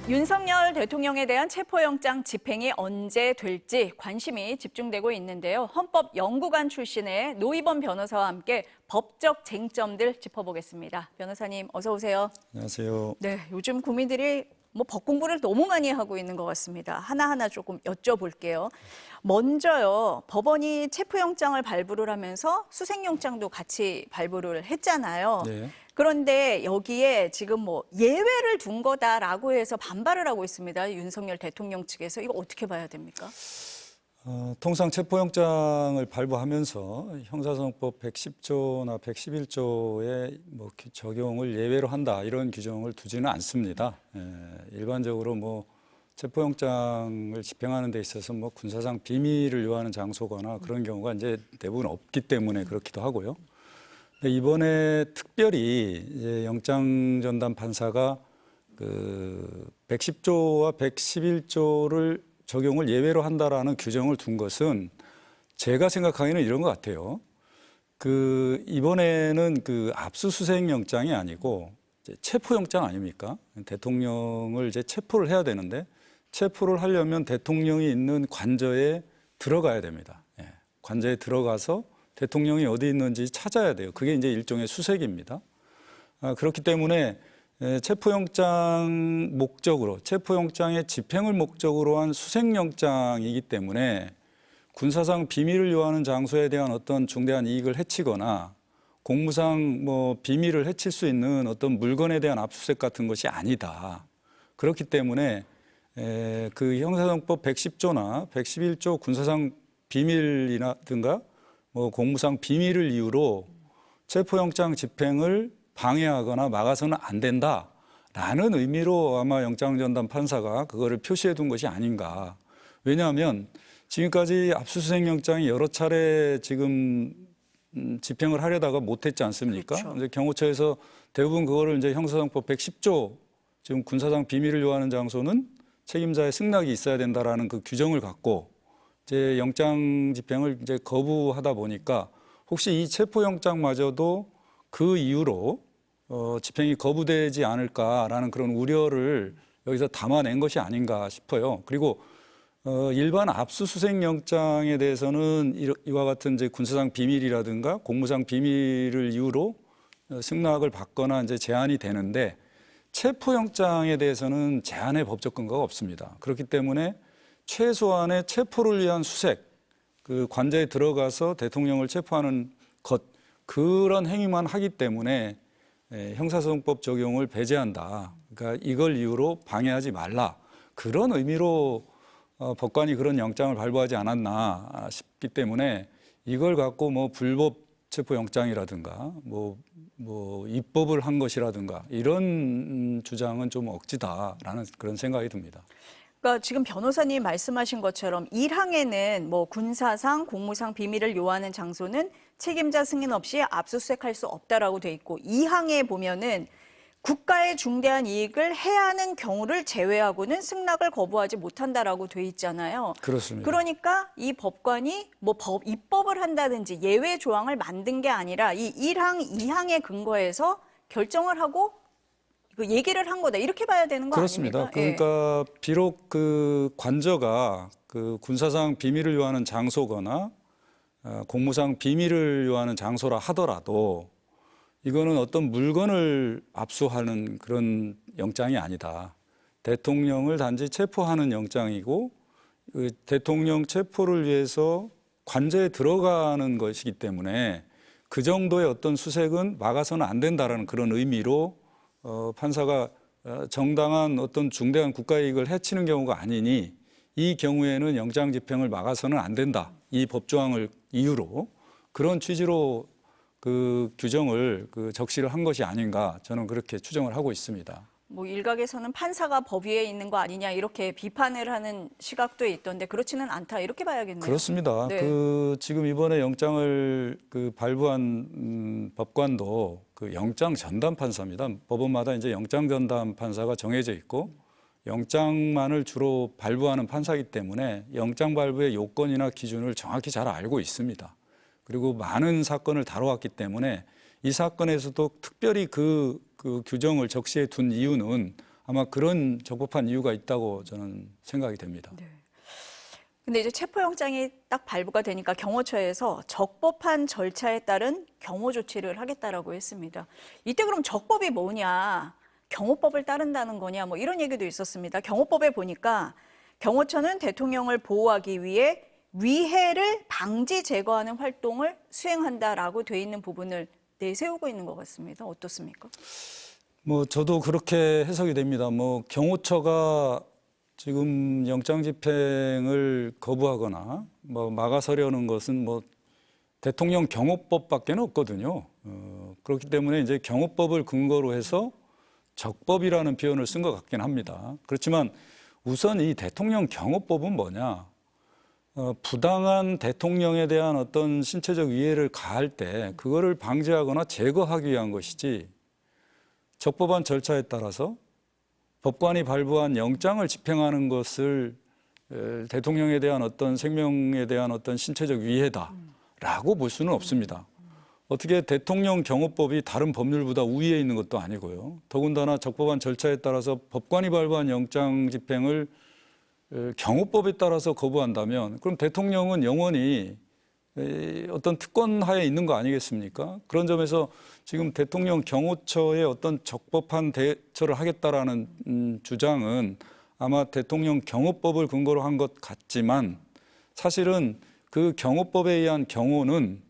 윤석열 대통령에 대한 체포영장 집행이 언제 될지 관심이 집중되고 있는데요. 헌법연구관 출신의 노희범 변호사와 함께 법적 쟁점들 짚어보겠습니다. 변호사님 어서 오세요. 안녕하세요. 네, 요즘 국민들이 법 공부를 너무 많이 하고 있는 것 같습니다. 하나하나 조금 여쭤볼게요. 먼저요, 법원이 체포영장을 발부를 하면서 수색영장도 같이 발부를 했잖아요. 네. 그런데 여기에 지금 예외를 둔 거다라고 해서 반발을 하고 있습니다. 윤석열 대통령 측에서. 이거 어떻게 봐야 됩니까? 통상 체포영장을 발부하면서 형사소송법 110조나 111조의 적용을 예외로 한다 이런 규정을 두지는 않습니다. 일반적으로 체포영장을 집행하는 데 있어서 군사상 비밀을 요하는 장소거나 그런 경우가 이제 대부분 없기 때문에 그렇기도 하고요. 근데 이번에 특별히 이제 영장전담 판사가 그 110조와 111조를 적용을 예외로 한다라는 규정을 둔 것은 제가 생각하기에는 이런 것 같아요. 이번에는 압수수색 영장이 아니고 이제 체포영장 아닙니까? 대통령을 이제 체포를 해야 되는데 체포를 하려면 대통령이 있는 관저에 들어가야 됩니다. 관저에 들어가서 대통령이 어디 있는지 찾아야 돼요. 그게 이제 일종의 수색입니다. 그렇기 때문에 체포영장 목적으로, 체포영장의 집행을 목적으로 한 수색영장이기 때문에 군사상 비밀을 요하는 장소에 대한 어떤 중대한 이익을 해치거나 공무상 비밀을 해칠 수 있는 어떤 물건에 대한 압수수색 같은 것이 아니다. 그렇기 때문에 형사소송법 110조나 111조 군사상 비밀이라든가 공무상 비밀을 이유로 체포영장 집행을 방해하거나 막아서는 안 된다라는 의미로 아마 영장전담 판사가 그거를 표시해 둔 것이 아닌가. 왜냐하면 지금까지 압수수색 영장이 여러 차례 지금 집행을 하려다가 못했지 않습니까? 그렇죠. 이제 경호처에서 대부분 그거를 이제 형사소송법 110조 지금 군사상 비밀을 요하는 장소는 책임자의 승낙이 있어야 된다라는 그 규정을 갖고 이제 영장 집행을 이제 거부하다 보니까 혹시 이 체포영장마저도 그 이유로 집행이 거부되지 않을까라는 그런 우려를 여기서 담아낸 것이 아닌가 싶어요. 그리고 일반 압수수색 영장에 대해서는 이와 같은 이제 군사상 비밀이라든가 공무상 비밀을 이유로 승낙을 받거나 이제 제한이 되는데 체포영장에 대해서는 제한의 법적 근거가 없습니다. 그렇기 때문에 최소한의 체포를 위한 수색, 관저에 들어가서 대통령을 체포하는 것, 그런 행위만 하기 때문에 형사소송법 적용을 배제한다. 그러니까 이걸 이유로 방해하지 말라. 그런 의미로 법관이 그런 영장을 발부하지 않았나 싶기 때문에 이걸 갖고 불법 체포영장이라든가 입법을 한 것이라든가 이런 주장은 좀 억지다라는 그런 생각이 듭니다. 그러니까 지금 변호사님 말씀하신 것처럼 1항에는 군사상, 공무상 비밀을 요하는 장소는 책임자 승인 없이 압수수색할 수 없다라고 돼 있고 2항에 보면은 국가의 중대한 이익을 해하는 경우를 제외하고는 승낙을 거부하지 못한다라고 돼 있잖아요. 그렇습니다. 그러니까 이 법관이 입법을 한다든지 예외 조항을 만든 게 아니라 이 1항, 2항에 근거해서 결정을 하고 얘기를 한 거다. 이렇게 봐야 되는 거 그렇습니다. 아닙니까? 그러니까 비록 관저가 군사상 비밀을 요하는 장소거나 공무상 비밀을 요하는 장소라 하더라도 이거는 어떤 물건을 압수하는 그런 영장이 아니다. 대통령을 단지 체포하는 영장이고 대통령 체포를 위해서 관저에 들어가는 것이기 때문에 그 정도의 어떤 수색은 막아서는 안 된다라는 그런 의미로 판사가 정당한 어떤 중대한 국가이익을 해치는 경우가 아니니 이 경우에는 영장 집행을 막아서는 안 된다. 이 법조항을 이유로 그런 취지로 그 규정을 적시를 한 것이 아닌가 저는 그렇게 추정을 하고 있습니다. 일각에서는 판사가 법 위에 있는 거 아니냐 이렇게 비판을 하는 시각도 있던데 그렇지는 않다 이렇게 봐야겠네요. 그렇습니다. 네. 지금 이번에 영장을 발부한 법관도 영장 전담 판사입니다. 법원마다 이제 영장 전담 판사가 정해져 있고 영장만을 주로 발부하는 판사이기 때문에 영장 발부의 요건이나 기준을 정확히 잘 알고 있습니다. 그리고 많은 사건을 다뤄왔기 때문에 이 사건에서도 특별히 그 규정을 적시해 둔 이유는 아마 그런 적법한 이유가 있다고 저는 생각이 됩니다. 네. 근데 이제 체포영장이 딱 발부가 되니까 경호처에서 적법한 절차에 따른 경호 조치를 하겠다라고 했습니다. 이때 그럼 적법이 뭐냐? 경호법을 따른다는 거냐? 뭐 이런 얘기도 있었습니다. 경호법에 보니까 경호처는 대통령을 보호하기 위해 위해를 방지 제거하는 활동을 수행한다라고 돼 있는 부분을 내세우고 있는 것 같습니다. 어떻습니까? 뭐 저도 그렇게 해석이 됩니다. 뭐 경호처가 지금 영장 집행을 거부하거나 뭐 막아서려는 것은 뭐 대통령 경호법밖에 없거든요. 그렇기 때문에 이제 경호법을 근거로 해서 적법이라는 표현을 쓴 것 같긴 합니다. 그렇지만 우선 이 대통령 경호법은 뭐냐? 부당한 대통령에 대한 어떤 신체적 위해를 가할 때 그거를 방지하거나 제거하기 위한 것이지 적법한 절차에 따라서 법관이 발부한 영장을 집행하는 것을 대통령에 대한 어떤 생명에 대한 어떤 신체적 위해다라고 볼 수는 없습니다. 어떻게 대통령 경호법이 다른 법률보다 우위에 있는 것도 아니고요. 더군다나 적법한 절차에 따라서 법관이 발부한 영장 집행을 경호법에 따라서 거부한다면 그럼 대통령은 영원히 어떤 특권 하에 있는 거 아니겠습니까? 그런 점에서 지금 대통령 경호처의 어떤 적법한 대처를 하겠다라는 주장은 아마 대통령 경호법을 근거로 한 것 같지만 사실은 그 경호법에 의한 경호는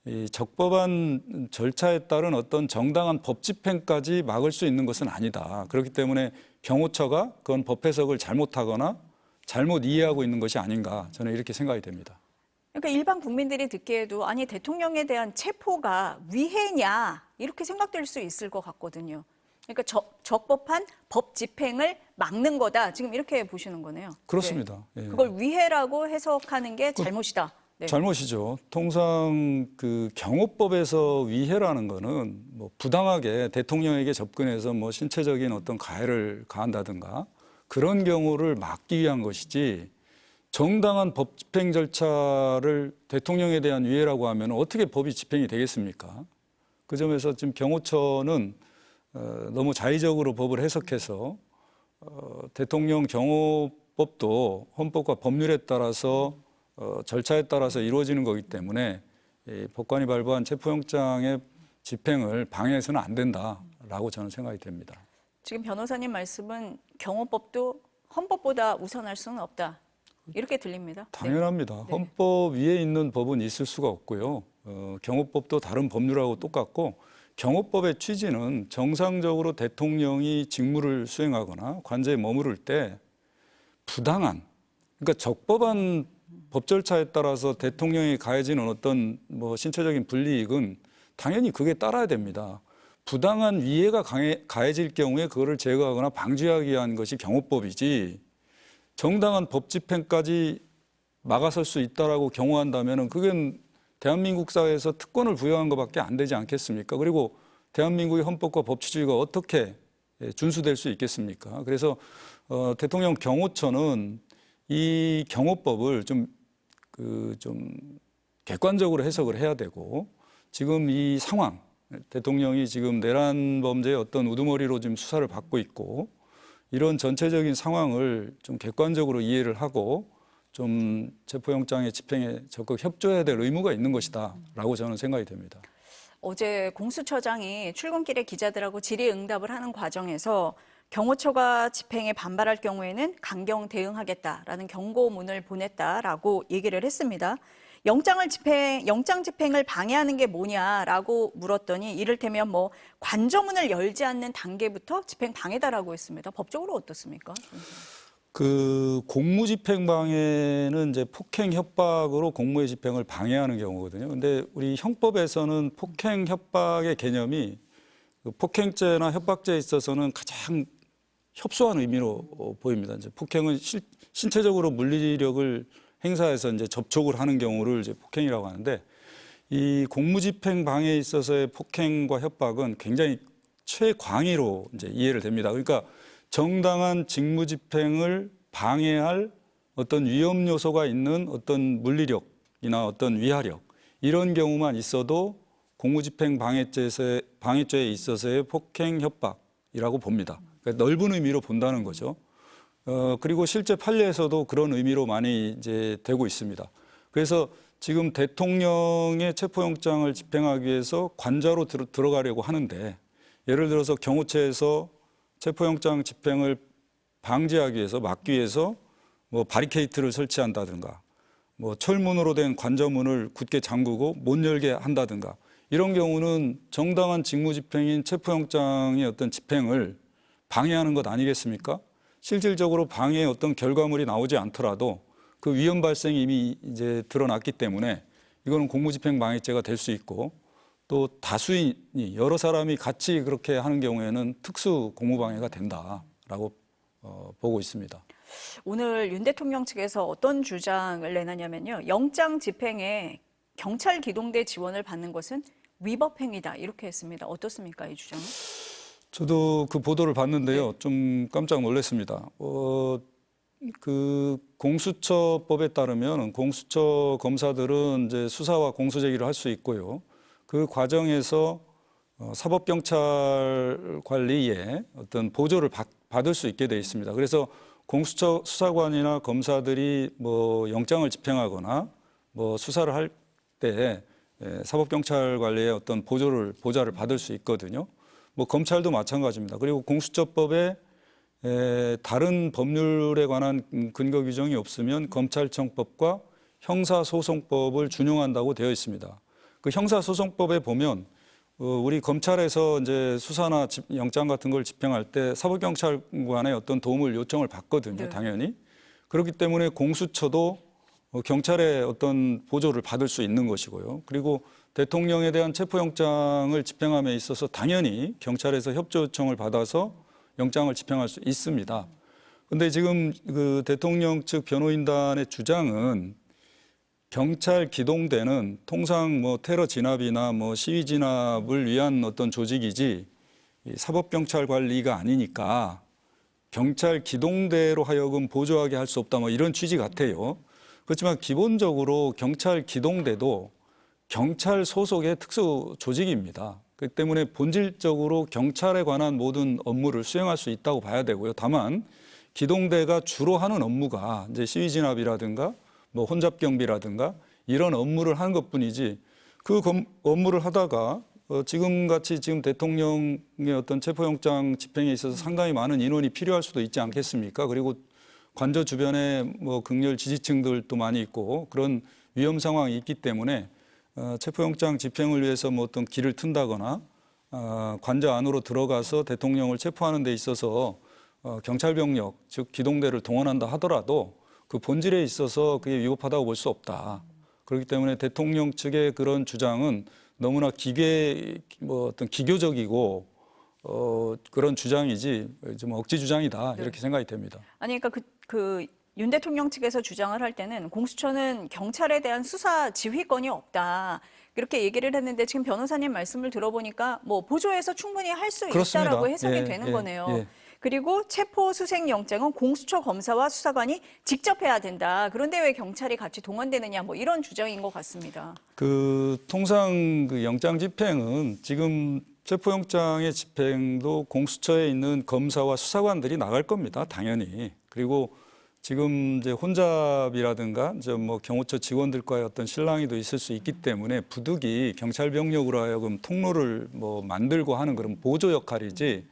이 적법한 절차에 따른 어떤 정당한 법 집행까지 막을 수 있는 것은 아니다. 그렇기 때문에 경호처가 그건 법 해석을 잘못하거나 잘못 이해하고 있는 것이 아닌가 저는 이렇게 생각이 됩니다. 그러니까 일반 국민들이 듣기에도 아니 대통령에 대한 체포가 위해냐 이렇게 생각될 수 있을 것 같거든요. 그러니까 적법한 법 집행을 막는 거다. 지금 이렇게 보시는 거네요. 그렇습니다. 네. 예. 그걸 위해라고 해석하는 게 잘못이다. 네. 잘못이죠. 통상 그 경호법에서 위해라는 거는 뭐 부당하게 대통령에게 접근해서 뭐 신체적인 어떤 가해를 가한다든가 그런 경우를 막기 위한 것이지 정당한 법 집행 절차를 대통령에 대한 위해라고 하면 어떻게 법이 집행이 되겠습니까? 그 점에서 지금 경호처는 너무 자의적으로 법을 해석해서 대통령 경호법도 헌법과 법률에 따라서 절차에 따라서 이루어지는 거기 때문에 이 법관이 발부한 체포영장의 집행을 방해해서는 안 된다라고 저는 생각이 됩니다. 지금 변호사님 말씀은 경호법도 헌법보다 우선할 수는 없다. 이렇게 들립니다. 당연합니다. 네. 헌법 위에 있는 법은 있을 수가 없고요. 경호법도 다른 법률하고 똑같고 경호법의 취지는 정상적으로 대통령이 직무를 수행하거나 관저에 머무를 때 부당한, 그러니까 적법한 법 절차에 따라서 대통령이 가해지는 어떤 뭐 신체적인 불이익은 당연히 그게 따라야 됩니다. 부당한 위해가 가해질 경우에 그거를 제거하거나 방지하기 위한 것이 경호법이지 정당한 법 집행까지 막아설 수 있다라고 경호한다면은 그건 대한민국 사회에서 특권을 부여한 것밖에 안 되지 않겠습니까? 그리고 대한민국의 헌법과 법치주의가 어떻게 준수될 수 있겠습니까? 그래서 대통령 경호처는 이 경호법을 좀 객관적으로 해석을 해야 되고 지금 이 상황, 대통령이 지금 내란 범죄의 어떤 우두머리로 지금 수사를 받고 있고 이런 전체적인 상황을 좀 객관적으로 이해를 하고 좀 체포영장의 집행에 적극 협조해야 될 의무가 있는 것이다라고 저는 생각이 됩니다. 어제 공수처장이 출근길에 기자들하고 질의응답을 하는 과정에서 경호처가 집행에 반발할 경우에는 강경 대응하겠다라는 경고문을 보냈다라고 얘기를 했습니다. 영장 집행을 방해하는 게 뭐냐라고 물었더니 이를테면 뭐 관저문을 열지 않는 단계부터 집행 방해다라고 했습니다. 법적으로 어떻습니까? 그 공무집행 방해는 이제 폭행 협박으로 공무의 집행을 방해하는 경우거든요. 근데 우리 형법에서는 폭행 협박의 개념이 그 폭행죄나 협박죄에 있어서는 가장 협소한 의미로 보입니다. 이제 폭행은 신체적으로 물리력을 행사해서 이제 접촉을 하는 경우를 이제 폭행이라고 하는데 이 공무집행 방해에 있어서의 폭행과 협박은 굉장히 최광의로 이제 이해를 됩니다. 그러니까 정당한 직무집행을 방해할 어떤 위험 요소가 있는 어떤 물리력이나 어떤 위하력 이런 경우만 있어도 공무집행 방해죄에 있어서의 폭행 협박이라고 봅니다. 그러니까 넓은 의미로 본다는 거죠. 그리고 실제 판례에서도 그런 의미로 많이 이제 되고 있습니다. 그래서 지금 대통령의 체포영장을 집행하기 위해서 관저로 들어가려고 하는데 예를 들어서 경호처에서 체포영장 집행을 방지하기 위해서 막기 위해서 뭐 바리케이트를 설치한다든가 뭐 철문으로 된 관저문을 굳게 잠그고 못 열게 한다든가 이런 경우는 정당한 직무집행인 체포영장의 어떤 집행을 방해하는 것 아니겠습니까? 실질적으로 방해의 어떤 결과물이 나오지 않더라도 그 위험 발생이 이미 이제 드러났기 때문에 이거는 공무집행 방해죄가 될 수 있고 또 다수인이 여러 사람이 같이 그렇게 하는 경우에는 특수 공무방해가 된다라고 보고 있습니다. 오늘 윤 대통령 측에서 어떤 주장을 내놨냐면요. 영장 집행에 경찰 기동대 지원을 받는 것은 위법 행위다 이렇게 했습니다. 어떻습니까, 이 주장은? 저도 그 보도를 봤는데요. 좀 깜짝 놀랐습니다. 그 공수처법에 따르면 공수처 검사들은 이제 수사와 공소제기를 할 수 있고요. 그 과정에서 사법경찰 관리에 어떤 보조를 받을 수 있게 돼 있습니다. 그래서 공수처 수사관이나 검사들이 뭐 영장을 집행하거나 뭐 수사를 할 때 사법경찰 관리에 어떤 보좌를 받을 수 있거든요. 뭐 검찰도 마찬가지입니다. 그리고 공수처법에 다른 법률에 관한 근거 규정이 없으면 검찰청법과 형사소송법을 준용한다고 되어 있습니다. 그 형사소송법에 보면 우리 검찰에서 이제 수사나 영장 같은 걸 집행할 때 사법경찰관의 어떤 도움을 요청을 받거든요, 네. 당연히. 그렇기 때문에 공수처도 경찰의 어떤 보조를 받을 수 있는 것이고요. 그리고 대통령에 대한 체포영장을 집행함에 있어서 당연히 경찰에서 협조 요청을 받아서 영장을 집행할 수 있습니다. 그런데 지금 그 대통령 측 변호인단의 주장은 경찰 기동대는 통상 뭐 테러 진압이나 뭐 시위 진압을 위한 어떤 조직이지 사법경찰 관리가 아니니까 경찰 기동대로 하여금 보조하게 할 수 없다 뭐 이런 취지 같아요. 그렇지만 기본적으로 경찰 기동대도 경찰 소속의 특수 조직입니다. 그렇기 때문에 본질적으로 경찰에 관한 모든 업무를 수행할 수 있다고 봐야 되고요. 다만 기동대가 주로 하는 업무가 이제 시위 진압이라든가 뭐 혼잡 경비라든가 이런 업무를 하는 것뿐이지 그 업무를 하다가 지금 같이 지금 대통령의 어떤 체포영장 집행에 있어서 상당히 많은 인원이 필요할 수도 있지 않겠습니까? 그리고 관저 주변에 뭐 극렬 지지층들도 많이 있고 그런 위험 상황이 있기 때문에 체포영장 집행을 위해서 뭐 어떤 길을 튼다거나 관저 안으로 들어가서 대통령을 체포하는 데 있어서 경찰 병력 즉 기동대를 동원한다 하더라도 그 본질에 있어서 그게 위법하다고 볼 수 없다. 그렇기 때문에 대통령 측의 그런 주장은 너무나 어떤 기교적이고 그런 주장이지 좀 억지 주장이다 이렇게 생각이 됩니다. 아니 그러니까 윤 대통령 측에서 주장을 할 때는 공수처는 경찰에 대한 수사 지휘권이 없다. 이렇게 얘기를 했는데 지금 변호사님 말씀을 들어보니까 뭐 보조해서 충분히 할 수 있다라고 해석이 되는 거네요. 그리고 체포 수색 영장은 공수처 검사와 수사관이 직접 해야 된다. 그런데 왜 경찰이 같이 동원되느냐 뭐 이런 주장인 것 같습니다. 통상 그 영장 집행은 지금 체포영장의 집행도 공수처에 있는 검사와 수사관들이 나갈 겁니다. 당연히. 그리고 지금 이제 혼잡이라든가 이제 뭐 경호처 직원들과의 어떤 실랑이도 있을 수 있기 때문에 부득이 경찰 병력으로 하여금 통로를 뭐 만들고 하는 그런 보조 역할이지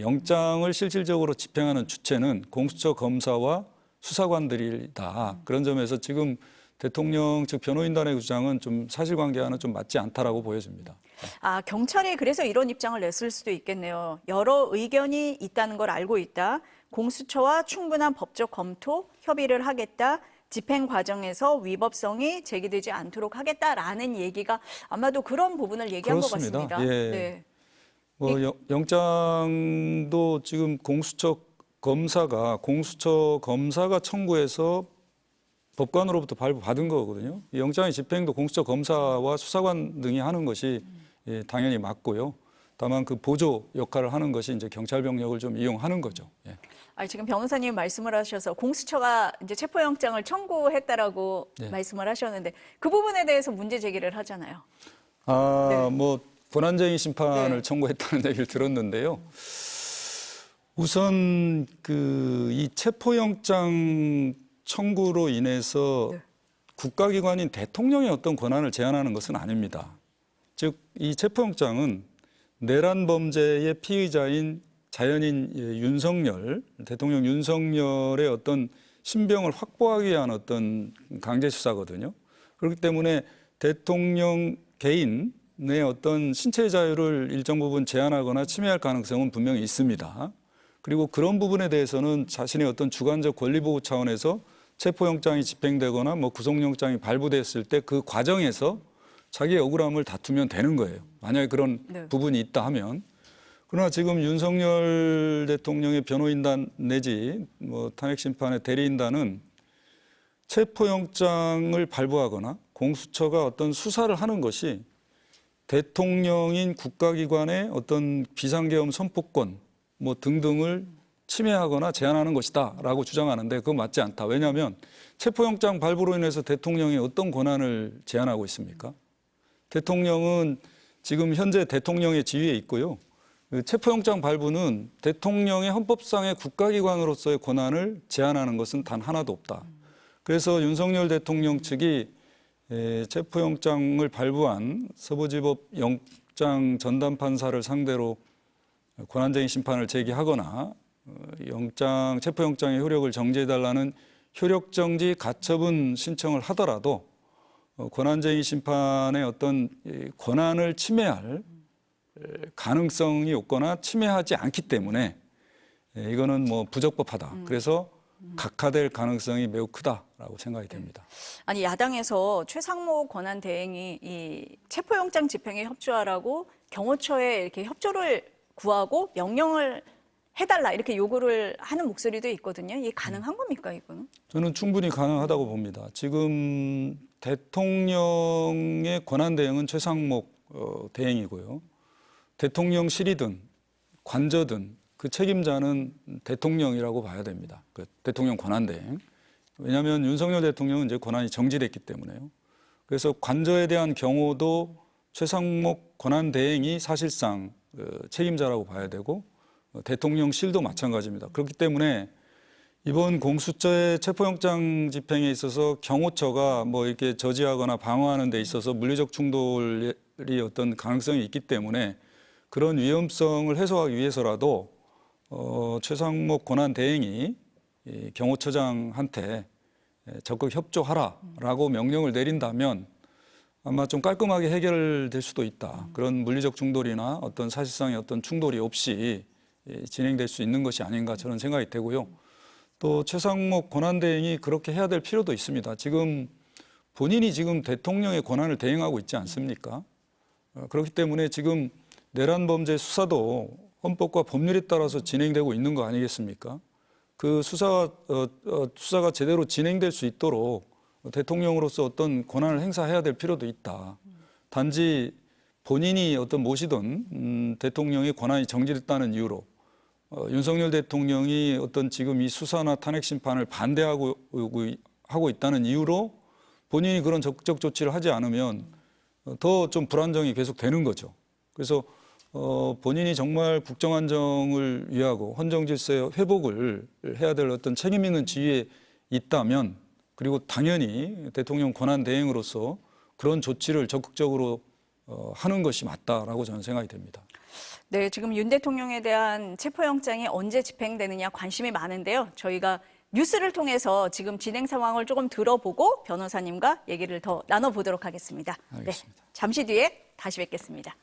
영장을 실질적으로 집행하는 주체는 공수처 검사와 수사관들이다. 그런 점에서 지금 대통령 측 변호인단의 주장은 좀 사실관계와는 좀 맞지 않다라고 보여집니다. 아, 경찰이 그래서 이런 입장을 냈을 수도 있겠네요. 여러 의견이 있다는 걸 알고 있다. 공수처와 충분한 법적 검토, 협의를 하겠다. 집행 과정에서 위법성이 제기되지 않도록 하겠다라는 얘기가 아마도 그런 부분을 얘기한 그렇습니다. 것 같습니다. 예. 네. 영장도 지금 공수처 검사가 청구해서 법관으로부터 발부받은 거거든요. 이 영장의 집행도 공수처 검사와 수사관 등이 하는 것이 당연히 맞고요. 다만 그 보조 역할을 하는 것이 이제 경찰 병력을 좀 이용하는 거죠. 예. 지금 변호사님 말씀을 하셔서 공수처가 이제 체포영장을 청구했다라고 말씀을 하셨는데 그 부분에 대해서 문제 제기를 하잖아요. 뭐 권한쟁의 심판을 청구했다는 얘기를 들었는데요. 우선 이 체포영장 청구로 인해서 네. 국가기관인 대통령의 어떤 권한을 제한하는 것은 아닙니다. 즉, 이 체포영장은 내란 범죄의 피의자인 자연인 윤석열, 대통령 윤석열의 어떤 신병을 확보하기 위한 어떤 강제 수사거든요. 그렇기 때문에 대통령 개인의 어떤 신체 자유를 일정 부분 제한하거나 침해할 가능성은 분명히 있습니다. 그리고 그런 부분에 대해서는 자신의 어떤 주관적 권리 보호 차원에서 체포영장이 집행되거나 뭐 구속영장이 발부됐을 때 그 과정에서 자기의 억울함을 다투면 되는 거예요. 만약에 그런 네. 부분이 있다 하면. 그러나 지금 윤석열 대통령의 변호인단 내지 뭐 탄핵심판의 대리인단은 체포영장을 발부하거나 공수처가 어떤 수사를 하는 것이 대통령인 국가기관의 어떤 비상계엄 선포권 뭐 등등을 침해하거나 제한하는 것이다라고 주장하는데 그건 맞지 않다. 왜냐하면 체포영장 발부로 인해서 대통령이 어떤 권한을 제한하고 있습니까? 대통령은 지금 현재 대통령의 지위에 있고요. 그 체포영장 발부는 대통령의 헌법상의 국가기관으로서의 권한을 제한하는 것은 단 하나도 없다. 그래서 윤석열 대통령 측이 체포영장을 발부한 서부지법 영장 전담판사를 상대로 권한쟁의 심판을 제기하거나 체포영장의 효력을 정지해달라는 효력정지 가처분 신청을 하더라도 권한쟁의 심판의 어떤 권한을 침해할 가능성이 없거나 침해하지 않기 때문에 이거는 뭐 부적법하다. 그래서 각하될 가능성이 매우 크다라고 생각이 됩니다. 아니 야당에서 최상목 권한대행이 이 체포영장 집행에 협조하라고 경호처에 이렇게 협조를 구하고 명령을 해달라 이렇게 요구를 하는 목소리도 있거든요. 이게 가능한 겁니까 이거는? 저는 충분히 가능하다고 봅니다. 지금 대통령의 권한대행은 최상목 대행이고요. 대통령실이든 관저든 그 책임자는 대통령이라고 봐야 됩니다. 그 대통령 권한대행. 왜냐하면 윤석열 대통령은 이제 권한이 정지됐기 때문에요. 그래서 관저에 대한 경호도 최상목 권한대행이 사실상 책임자라고 봐야 되고 대통령실도 마찬가지입니다. 그렇기 때문에 이번 공수처의 체포영장 집행에 있어서 경호처가 뭐 이렇게 저지하거나 방어하는 데 있어서 물리적 충돌이 어떤 가능성이 있기 때문에 그런 위험성을 해소하기 위해서라도 최상목 권한대행이 경호처장한테 적극 협조하라라고 명령을 내린다면 아마 좀 깔끔하게 해결될 수도 있다. 그런 물리적 충돌이나 어떤 사실상의 어떤 충돌이 없이 진행될 수 있는 것이 아닌가 저는 생각이 되고요. 또 최상목 권한대행이 그렇게 해야 될 필요도 있습니다. 지금 본인이 지금 대통령의 권한을 대행하고 있지 않습니까? 그렇기 때문에 지금 내란 범죄 수사도 헌법과 법률에 따라서 진행되고 있는 거 아니겠습니까? 그 수사가 제대로 진행될 수 있도록 대통령으로서 어떤 권한을 행사해야 될 필요도 있다. 단지 본인이 어떤 모시던 대통령의 권한이 정지됐다는 이유로 윤석열 대통령이 어떤 지금 이 수사나 탄핵 심판을 반대하고 있다는 이유로 본인이 그런 적극적 조치를 하지 않으면 더 좀 불안정이 계속 되는 거죠. 그래서 본인이 정말 국정안정을 위하고 헌정 질서의 회복을 해야 될 어떤 책임 있는 지위에 있다면 그리고 당연히 대통령 권한 대행으로서 그런 조치를 적극적으로 하는 것이 맞다라고 저는 생각이 됩니다. 네, 지금 윤 대통령에 대한 체포영장이 언제 집행되느냐 관심이 많은데요. 저희가 뉴스를 통해서 지금 진행 상황을 조금 들어보고 변호사님과 얘기를 더 나눠보도록 하겠습니다. 알겠습니다. 네, 잠시 뒤에 다시 뵙겠습니다.